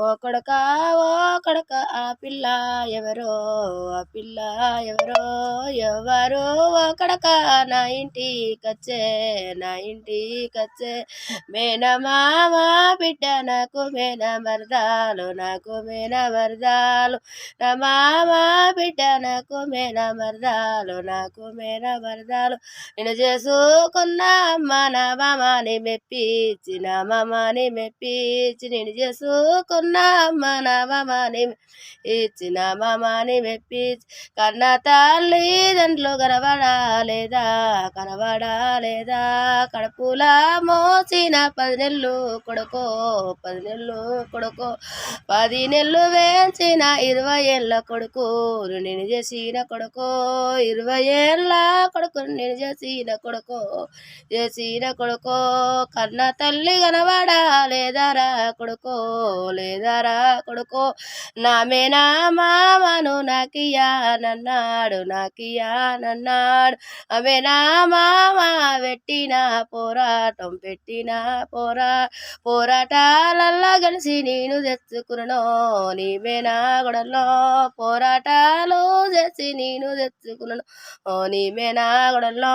ఓ కొడకా ఓ కొడక ఆ పిల్ల ఎవరో ఆ పిల్ల ఎవరో ఎవరు ఓ కొడక నా ఇంటికొచ్చే నా ఇంటికొచ్చే మేనమామ బిడ్డ నాకు మేనమరదాలు నా మామ బిడ్డ నాకు మేనమరదాలు నేను చేసుకున్న అమ్మ నా మామని మెప్పించి నేను చేసుకున్న అమ్మ నా మామని ఇచ్చిన మామని మెప్పించి కన్న తల్లిదండ్రులు కనబడాలేదా కడుపుల మోసిన 10 నెలలు కొడుకో 10 నెలలు వేసిన 20 ఏళ్ళ కొడుకు నేను చేసిన కొడుకో 20 ఏళ్ళ కొడుకు నేను చేసిన కొడుకో కన్న తల్లి కనబడాలేదారా కొడుకో నామేనా మామను నాకియానన్నాడు ఆమెనా మామ పెట్టిన పోరాటాలల్లా కలిసి నేను తెచ్చుకున్నాను నీవేనా గొడవలో పోరాటాలు చేసి నేను తెచ్చుకున్నాను నీవేనా గొడవలో